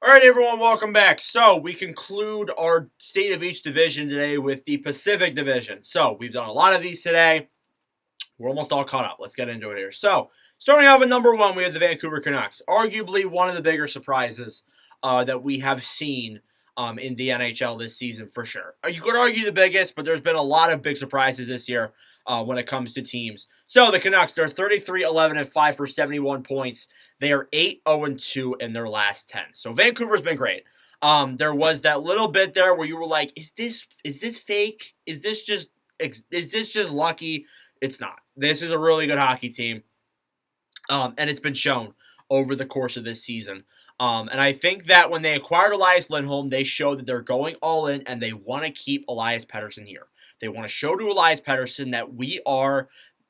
All right, everyone, welcome back. So, we conclude our state of each division today with the Pacific Division. So, we've done a lot of these today. We're almost all caught up. Let's get into it here. So, starting off with number one, we have the Vancouver Canucks. Arguably one of the bigger surprises that we have seen in the NHL this season, for sure. You could argue the biggest, but there's been a lot of big surprises this year when it comes to teams. So, the Canucks, they're 33-11-5 for 71 points. They are 8-0-2 in their last 10. So Vancouver's been great. There was that little bit there where you were like, is this fake? Is this just lucky? It's not. This is a really good hockey team. And it's been shown over the course of this season. And I think that when they acquired Elias Lindholm, they showed that they're going all in and they want to keep Elias Pettersson here. They want to show to Elias Pettersson that we are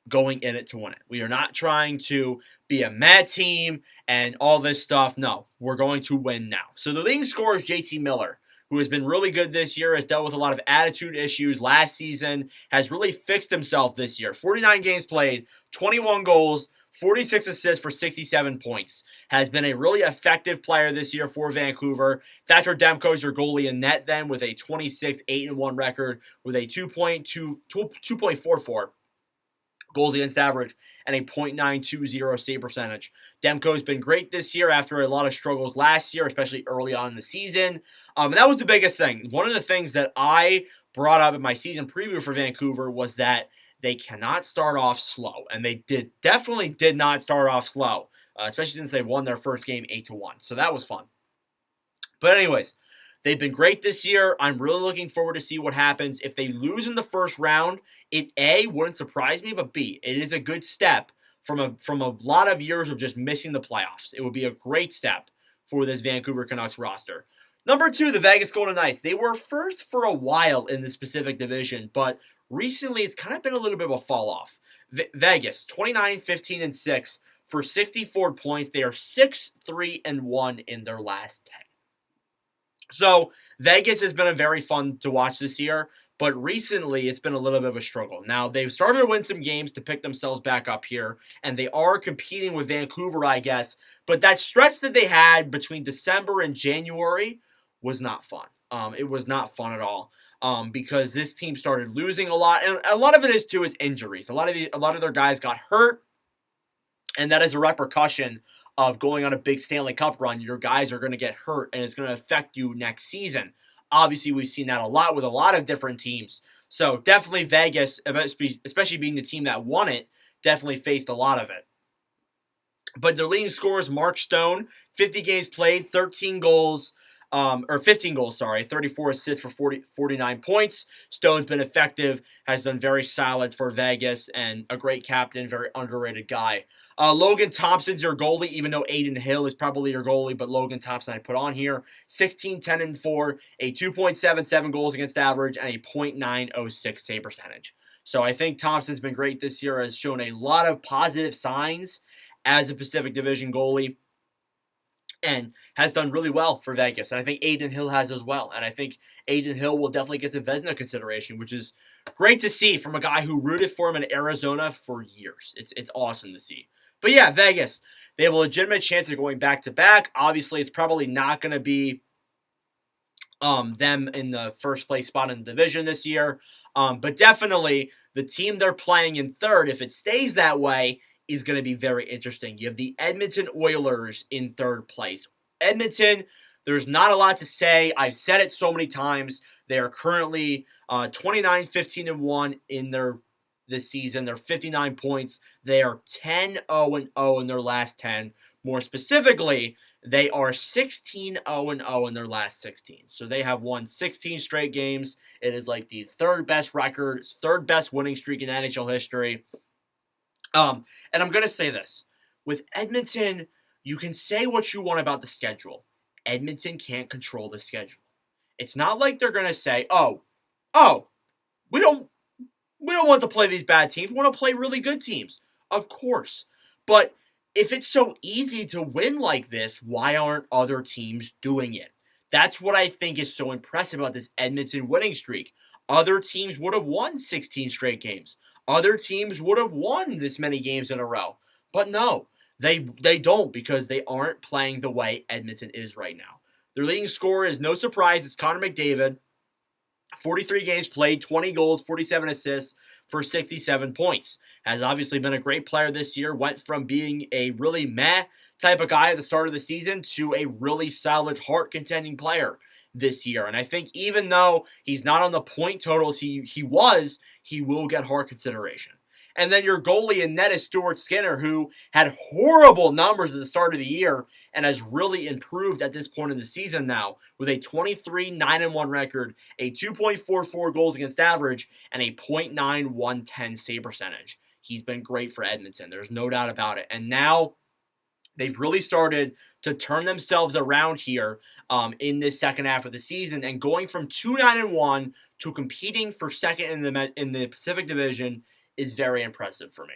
going in it to win it. We are not trying to be a mad team and all this stuff. No, we're going to win now. So the leading scorer is JT Miller, who has been really good this year, has dealt with a lot of attitude issues last season, has really fixed himself this year. 49 games played, 21 goals, 46 assists for 67 points. Has been a really effective player this year for Vancouver. Thatcher Demko is your goalie in net then with a 26-8-1 record with a 2.44 goals against average and a .920 save percentage. Demko's been great this year after a lot of struggles last year, especially early on in the season. And that was the biggest thing. One of the things that I brought up in my season preview for Vancouver was that they cannot start off slow. And they definitely did not start off slow, especially since they won their first game 8-1. So that was fun. But anyways, they've been great this year. I'm really looking forward to see what happens. If they lose in the first round, it A, wouldn't surprise me, but B, it is a good step from a lot of years of just missing the playoffs. It would be a great step for this Vancouver Canucks roster. Number two, the Vegas Golden Knights. They were first for a while in the Pacific Division, but recently it's kind of been a little bit of a fall off. Vegas, 29-15-6 for 64 points. They are 6-3-1 in their last 10. So Vegas has been a very fun to watch this year, but recently it's been a little bit of a struggle. Now they've started to win some games to pick themselves back up here, and they are competing with Vancouver, I guess. But that stretch that they had between December and January was not fun. It was not fun at all because this team started losing a lot, and a lot of it is too is injuries. A lot of their guys got hurt, and that is a repercussion of going on a big Stanley Cup run. Your guys are going to get hurt, and it's going to affect you next season. Obviously, we've seen that a lot with a lot of different teams. So definitely Vegas, especially being the team that won it, definitely faced a lot of it. But their leading scorer is Mark Stone, 50 games played, 15 goals, 34 assists for 49 points. Stone's been effective, has done very solid for Vegas, and a great captain, very underrated guy. Logan Thompson's your goalie, even though Adin Hill is probably your goalie, but Logan Thompson I put on here. 16-10-4, a 2.77 goals against average, and a .906 save percentage. So I think Thompson's been great this year, has shown a lot of positive signs as a Pacific Division goalie, and has done really well for Vegas. And I think Adin Hill has as well. And I think Adin Hill will definitely get some Vezina consideration, which is great to see from a guy who rooted for him in Arizona for years. It's awesome to see. But yeah, Vegas, they have a legitimate chance of going back-to-back. Obviously, it's probably not going to be them in the first place spot in the division this year. But definitely, the team they're playing in third, if it stays that way, is going to be very interesting. You have the Edmonton Oilers in third place. Edmonton, there's not a lot to say. I've said it so many times. They are currently 29-15-1 in this season. They're 59 points. They are 10-0-0 in their last 10. More specifically, they are 16-0-0 in their last 16. So they have won 16 straight games. It is like the third best record, third best winning streak in NHL history. And I'm going to say this. With Edmonton, you can say what you want about the schedule. Edmonton can't control the schedule. It's not like they're going to say, we don't want to play these bad teams. We want to play really good teams. Of course. But if it's so easy to win like this, why aren't other teams doing it? That's what I think is so impressive about this Edmonton winning streak. Other teams would have won 16 straight games. Other teams would have won this many games in a row. But no, they don't, because they aren't playing the way Edmonton is right now. Their leading scorer is no surprise, it's Connor McDavid. 43 games played, 20 goals, 47 assists for 67 points. Has obviously been a great player this year. Went from being a really meh type of guy at the start of the season to a really solid Hart contending player this year. And I think even though he's not on the point totals he will get Hart consideration. And then your goalie in net is Stuart Skinner, who had horrible numbers at the start of the year and has really improved at this point in the season now with a 23-9-1 record, a 2.44 goals against average, and a .9110 save percentage. He's been great for Edmonton. There's no doubt about it. And now they've really started to turn themselves around here in this second half of the season, and going from 2-9-1 to competing for second in the Pacific Division is very impressive for me.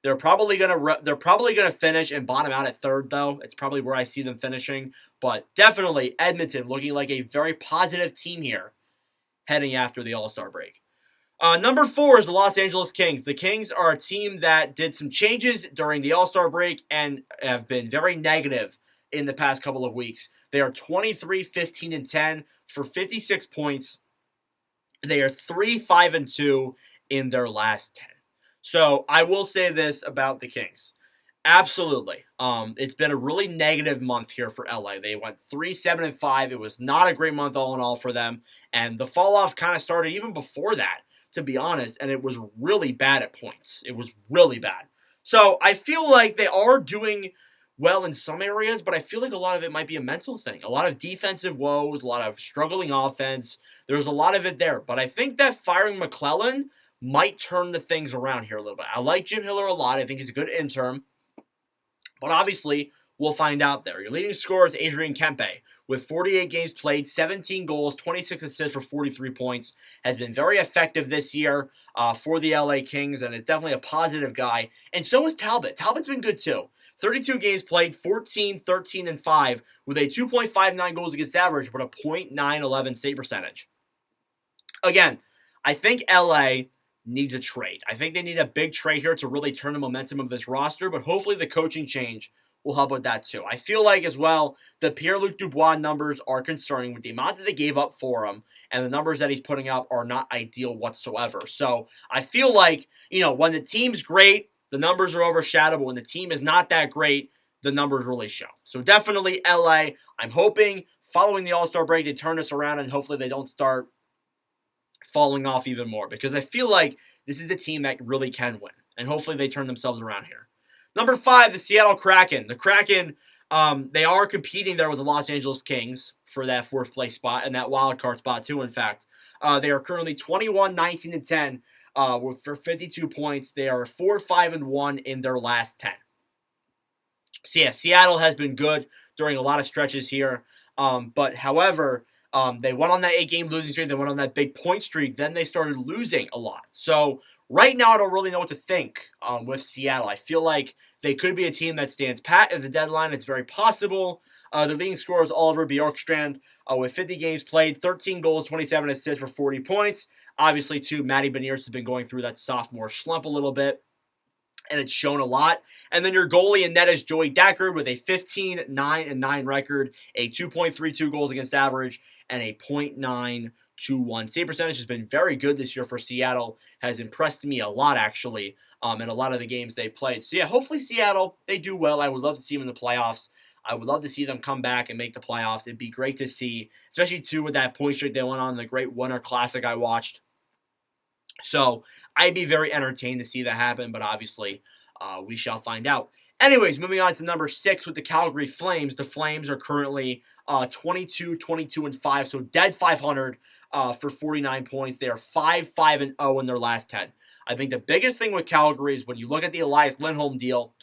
They're probably gonna finish and bottom out at third, though. It's probably where I see them finishing. But definitely Edmonton looking like a very positive team here heading after the All-Star break. Number 4 is the Los Angeles Kings. The Kings are a team that did some changes during the All-Star break and have been very negative in the past couple of weeks. They are 23-15-10 for 56 points. They are 3-5-2 in their last 10. So I will say this about the Kings. Absolutely. It's been a really negative month here for LA. They went 3-7-5. It was not a great month all in all for them. And the fall off kind of started even before that, to be honest. And it was really bad at points. It was really bad. So I feel like they are doing well in some areas, but I feel like a lot of it might be a mental thing. A lot of defensive woes, a lot of struggling offense. There's a lot of it there. But I think that firing McClellan might turn the things around here a little bit. I like Jim Hiller a lot. I think he's a good interim. But obviously, we'll find out there. Your leading scorer is Adrian Kempe. With 48 games played, 17 goals, 26 assists for 43 points. Has been very effective this year for the LA Kings, and is definitely a positive guy. And so is Talbot. Talbot's been good too. 32 games played, 14, 13, and 5, with a 2.59 goals against average, but a .911 save percentage. Again, I think LA needs a trade. I think they need a big trade here to really turn the momentum of this roster, but hopefully the coaching change will help with that too. I feel like as well, the Pierre-Luc Dubois numbers are concerning with the amount that they gave up for him, and the numbers that he's putting up are not ideal whatsoever. So I feel like, when the team's great, the numbers are overshadowed, but when the team is not that great, the numbers really show. So definitely LA. I'm hoping following the All-Star break, they turn this around and hopefully they don't start falling off even more, because I feel like this is a team that really can win, and hopefully they turn themselves around here. Number 5, the Seattle Kraken. The Kraken, they are competing there with the Los Angeles Kings for that 4th place spot and that wild card spot too, in fact. They are currently 21-19-10 for 52 points. They are 4-5-1 in their last 10. So yeah, Seattle has been good during a lot of stretches here, but however, they went on that 8-game losing streak. They went on that big point streak. Then they started losing a lot. So right now, I don't really know what to think with Seattle. I feel like they could be a team that stands pat at the deadline. It's very possible. The leading scorer is Oliver Bjorkstrand with 50 games played, 13 goals, 27 assists for 40 points. Obviously, too, Matty Beniers has been going through that sophomore slump a little bit, and it's shown a lot. And then your goalie in net is Joey Deckard with a 15-9-9 record, a 2.32 goals against average, and a .921 save percentage. Has been very good this year for Seattle. Has impressed me a lot, actually, in a lot of the games they played. So, yeah, hopefully Seattle, they do well. I would love to see them in the playoffs. I would love to see them come back and make the playoffs. It'd be great to see, especially, too, with that point streak they went on in the Great Winter Classic I watched. So, I'd be very entertained to see that happen, but obviously, we shall find out. Anyways, moving on to number 6 with the Calgary Flames. The Flames are currently 22-22-5, so dead 500 for 49 points. They are 5-5-0 in their last 10. I think the biggest thing with Calgary is when you look at the Elias Lindholm deal,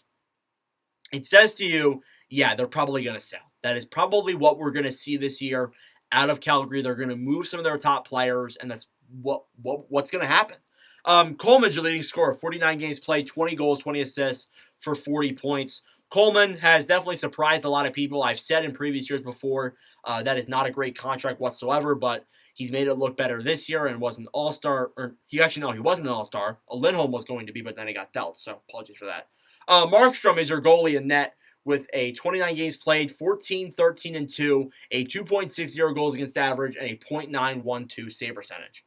it says to you, yeah, they're probably going to sell. That is probably what we're going to see this year out of Calgary. They're going to move some of their top players, and that's what's going to happen. Coleman's your leading scorer, 49 games played, 20 goals, 20 assists for 40 points. Coleman has definitely surprised a lot of people. I've said in previous years before that is not a great contract whatsoever, but he's made it look better this year and was an all-star. Or he wasn't an all-star. Lindholm was going to be, but then he got dealt, so apologies for that. Markstrom is your goalie in net with a 29 games played, 14, 13, and 2, a 2.60 goals against average, and a .912 save percentage.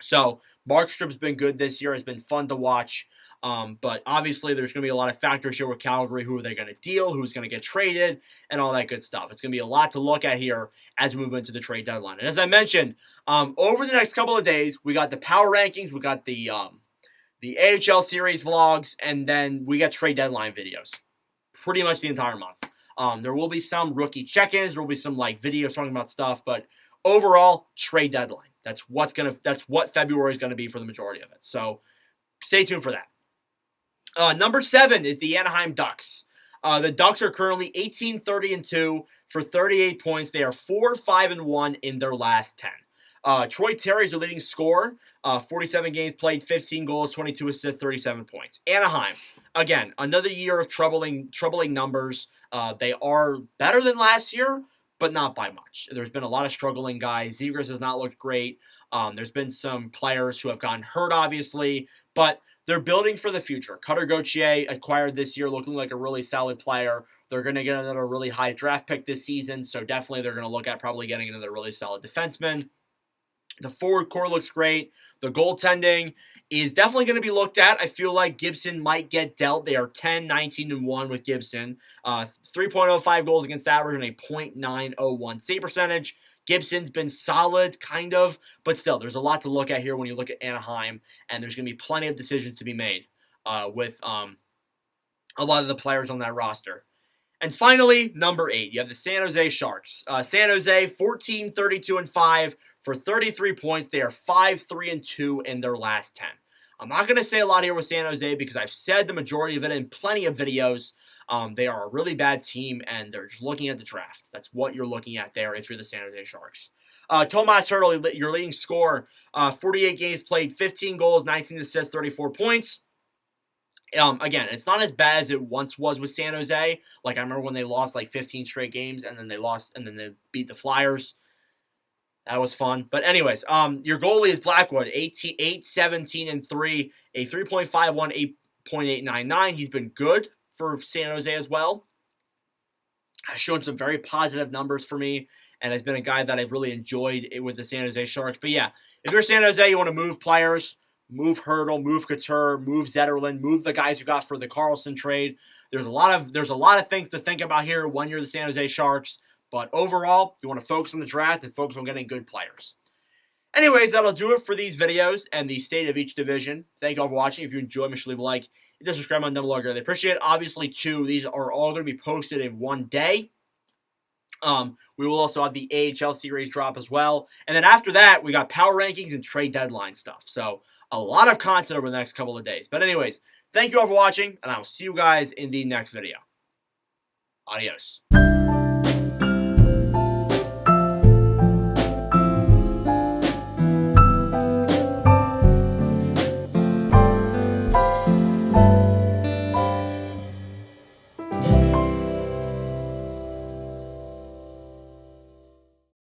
So Markstrom's been good this year. It's been fun to watch. But obviously, there's going to be a lot of factors here with Calgary. Who are they going to deal? Who's going to get traded? And all that good stuff. It's going to be a lot to look at here as we move into the trade deadline. And as I mentioned, over the next couple of days, we got the power rankings. We got the AHL series vlogs. And then we got trade deadline videos. Pretty much the entire month. There will be some rookie check-ins. There will be some videos talking about stuff. But overall, trade deadline. That's what February is going to be for the majority of it. So stay tuned for that. Number 7 is the Anaheim Ducks. The Ducks are currently 18-30-2 for 38 points. They are 4-5-1 in their last 10. Troy Terry is their leading scorer. 47 games played, 15 goals, 22 assists, 37 points. Anaheim, again, another year of troubling numbers. They are better than last year, but not by much. There's been a lot of struggling guys. Zegras has not looked great. There's been some players who have gotten hurt, obviously, but they're building for the future. Cutter Gauthier acquired this year, looking like a really solid player. They're going to get another really high draft pick this season, so definitely they're going to look at probably getting another really solid defenseman. The forward core looks great. The goaltending is definitely going to be looked at. I feel like Gibson might get dealt. They are 10-19-1 with Gibson. 3.05 goals against average and a .901 save percentage. Gibson's been solid, kind of, but still, there's a lot to look at here when you look at Anaheim, and there's going to be plenty of decisions to be made with a lot of the players on that roster. And finally, number 8, you have the San Jose Sharks. San Jose, 14-32-5 for 33 points. They are 5-3-2 in their last 10. I'm not going to say a lot here with San Jose because I've said the majority of it in plenty of videos. They are a really bad team, and they're just looking at the draft. That's what you're looking at there if you're the San Jose Sharks. Tomas Hertl, your leading scorer, 48 games played, 15 goals, 19 assists, 34 points. Again, it's not as bad as it once was with San Jose. I remember when they lost 15 straight games, and then they beat the Flyers. That was fun. But anyways, your goalie is Blackwood, 8-17-3, a 3.51, 8.899. He's been good for San Jose as well. Has shown some very positive numbers for me, and has been a guy that I've really enjoyed with the San Jose Sharks. But yeah, if you're San Jose, you want to move players, move Hertl, move Couture, move Zetterlund, move the guys you got for the Carlson trade. There's a lot of things to think about here when you're the San Jose Sharks. But overall, you want to focus on the draft and focus on getting good players. Anyways, that'll do it for these videos and the state of each division. Thank you all for watching. If you enjoyed, make sure to leave a like. Hit the subscribe button down below. I really appreciate it. Obviously, too, these are all going to be posted in one day. We will also have the AHL series drop as well. And then after that, we got power rankings and trade deadline stuff. So a lot of content over the next couple of days. But anyways, thank you all for watching, and I will see you guys in the next video. Adios.